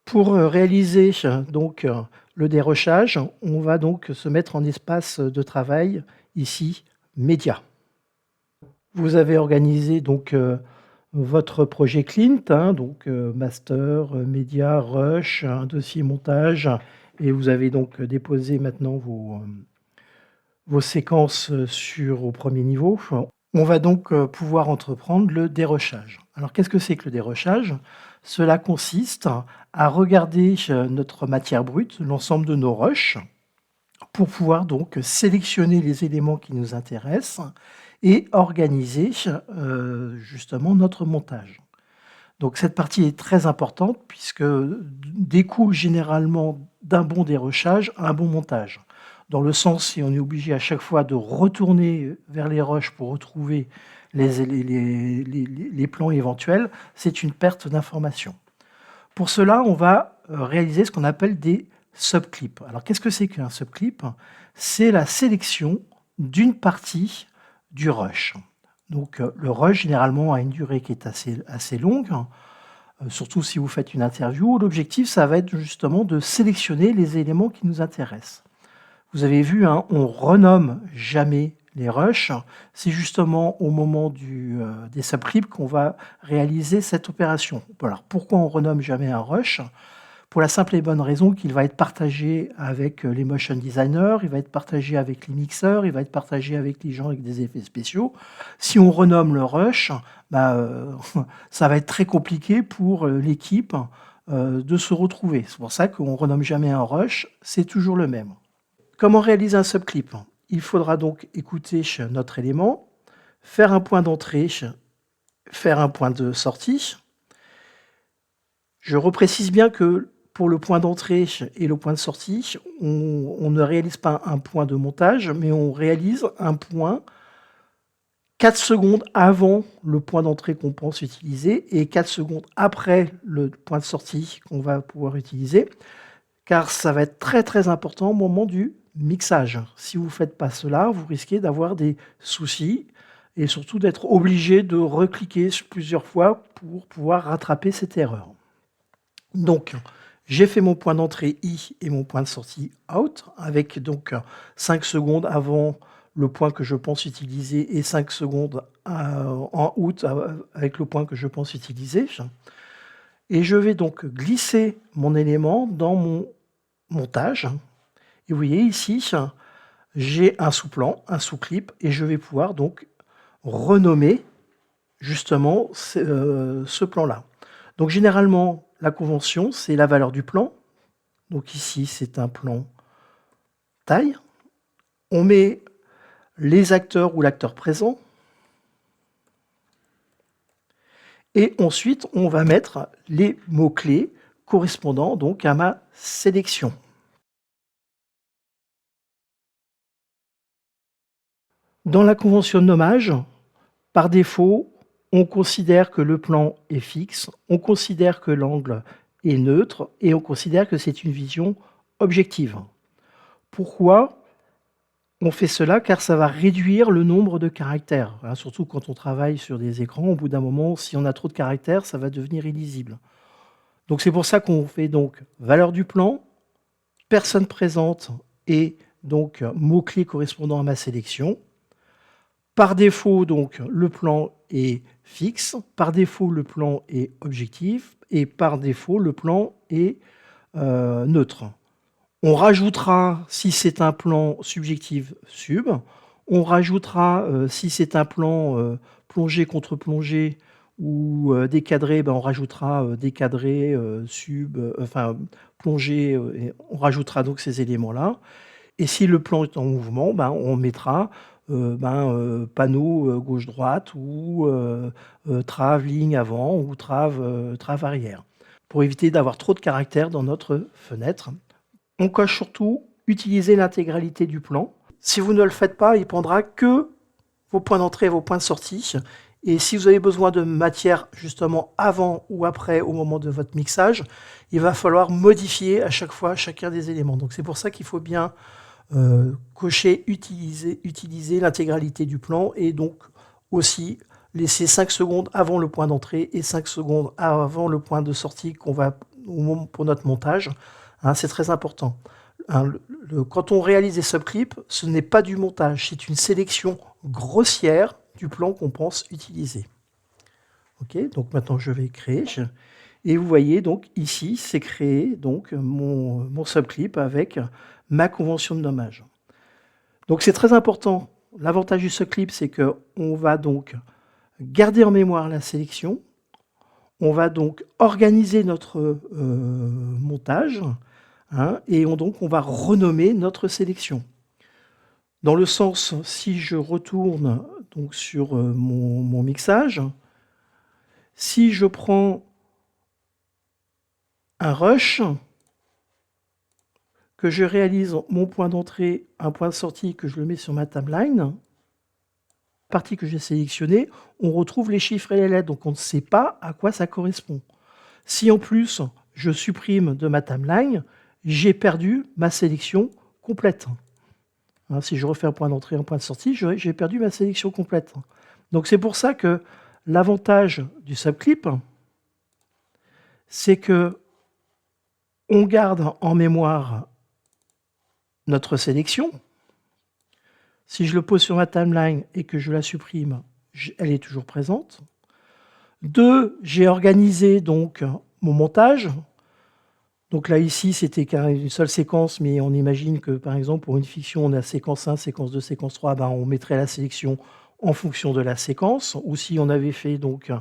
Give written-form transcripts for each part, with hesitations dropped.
Pour, réaliser donc, le dérochage, on va donc se mettre en espace de travail, ici, média. Vous avez organisé donc, votre projet Clint, hein, donc, master, média, rush, un dossier montage et vous avez donc déposé maintenant vos séquences, au premier niveau. On va donc, pouvoir entreprendre le dérochage. Alors qu'est-ce que c'est que le dérochage? Cela consiste à regarder, notre matière brute, l'ensemble de nos rushs, pour pouvoir donc sélectionner les éléments qui nous intéressent et organiser, justement notre montage. Donc cette partie est très importante puisque découle généralement d'un bon dérochage un bon montage. Dans le sens, si on est obligé à chaque fois de retourner vers les rushs pour retrouver les plans éventuels, c'est une perte d'information. Pour cela, on va réaliser ce qu'on appelle des subclips. Alors qu'est-ce que c'est qu'un subclip? C'est la sélection d'une partie du rush. Donc le rush, généralement, a une durée qui est assez longue, surtout si vous faites une interview. L'objectif, ça va être justement de sélectionner les éléments qui nous intéressent. Vous avez vu, hein, on renomme jamais les rushs. C'est justement au moment des subclips qu'on va réaliser cette opération. Alors pourquoi on renomme jamais un rush? Pour la simple et bonne raison qu'il va être partagé avec les motion designers, il va être partagé avec les mixeurs, il va être partagé avec les gens avec des effets spéciaux. Si on renomme le rush, ça va être très compliqué pour l'équipe de se retrouver. C'est pour ça qu'on renomme jamais un rush, c'est toujours le même. Comment réaliser un subclip? Il faudra donc écouter notre élément, faire un point d'entrée, faire un point de sortie. Je reprécise bien que pour le point d'entrée et le point de sortie, on ne réalise pas un point de montage, mais on réalise un point 4 secondes avant le point d'entrée qu'on pense utiliser et 4 secondes après le point de sortie qu'on va pouvoir utiliser, car ça va être très très important au moment du mixage. Si vous ne faites pas cela, vous risquez d'avoir des soucis et surtout d'être obligé de recliquer plusieurs fois pour pouvoir rattraper cette erreur. Donc, j'ai fait mon point d'entrée I et mon point de sortie out, avec donc 5 secondes avant le point que je pense utiliser et 5 secondes en out avec le point que je pense utiliser. Et je vais donc glisser mon élément dans mon montage. Et vous voyez ici, j'ai un sous-plan, un sous-clip, et je vais pouvoir donc renommer justement ce plan-là. Donc généralement, la convention, c'est la valeur du plan. Donc ici, c'est un plan taille. On met les acteurs ou l'acteur présent. Et ensuite, on va mettre les mots-clés correspondant donc à ma sélection. Dans la convention de nommage, par défaut, on considère que le plan est fixe, on considère que l'angle est neutre et on considère que c'est une vision objective. Pourquoi on fait cela? Car ça va réduire le nombre de caractères, hein, surtout quand on travaille sur des écrans. Au bout d'un moment, si on a trop de caractères, ça va devenir illisible. Donc c'est pour ça qu'on fait donc valeur du plan, personne présente et donc mots-clés correspondant à ma sélection. Par défaut, donc, le plan est fixe, par défaut, le plan est objectif, et par défaut, le plan est neutre. On rajoutera, si c'est un plan subjectif, sub. On rajoutera, si c'est un plan plongée contre plongée ou décadré, on rajoutera décadré, sub, enfin plongée, et on rajoutera donc ces éléments-là. Et si le plan est en mouvement, on mettra panneau gauche-droite ou trave ligne avant ou trave arrière, pour éviter d'avoir trop de caractères dans notre fenêtre. On coche surtout utiliser l'intégralité du plan. Si vous ne le faites pas, il prendra que vos points d'entrée et vos points de sortie. Et si vous avez besoin de matière justement avant ou après au moment de votre mixage, il va falloir modifier à chaque fois chacun des éléments. Donc c'est pour ça qu'il faut bien cocher utiliser l'intégralité du plan et donc aussi laisser 5 secondes avant le point d'entrée et 5 secondes avant le point de sortie qu'on va pour notre montage. Hein, c'est très important. Hein, quand on réalise des subclips, ce n'est pas du montage, c'est une sélection grossière du plan qu'on pense utiliser. Ok, donc maintenant je vais créer. Et vous voyez donc ici, c'est créé donc mon subclip avec ma convention de nommage. Donc c'est très important. L'avantage du subclip, c'est qu'on va donc garder en mémoire la sélection. On va donc organiser notre montage, hein, et donc on va renommer notre sélection. Dans le sens, si je retourne donc sur mon mixage, si je prends un rush, que je réalise mon point d'entrée, un point de sortie, que je le mets sur ma timeline, la partie que j'ai sélectionnée, on retrouve les chiffres et les lettres, donc on ne sait pas à quoi ça correspond. Si en plus je supprime de ma timeline, j'ai perdu ma sélection complète. Hein, si je refais un point d'entrée, un point de sortie, j'ai perdu ma sélection complète. Donc c'est pour ça que l'avantage du subclip, c'est que on garde en mémoire notre sélection. Si je le pose sur ma timeline et que je la supprime, elle est toujours présente. 2, j'ai organisé donc mon montage. Donc là, ici, c'était une seule séquence, mais on imagine que, par exemple, pour une fiction, on a séquence 1, séquence 2, séquence 3, ben, on mettrait la sélection en fonction de la séquence. Ou si on avait fait donc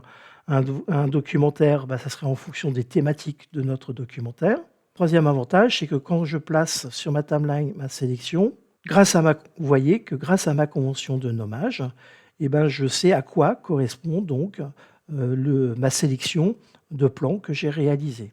un documentaire, ben, ça serait en fonction des thématiques de notre documentaire. Troisième avantage, c'est que quand je place sur ma timeline ma sélection, vous voyez que grâce à ma convention de nommage, eh ben, je sais à quoi correspond donc ma sélection de plans que j'ai réalisés.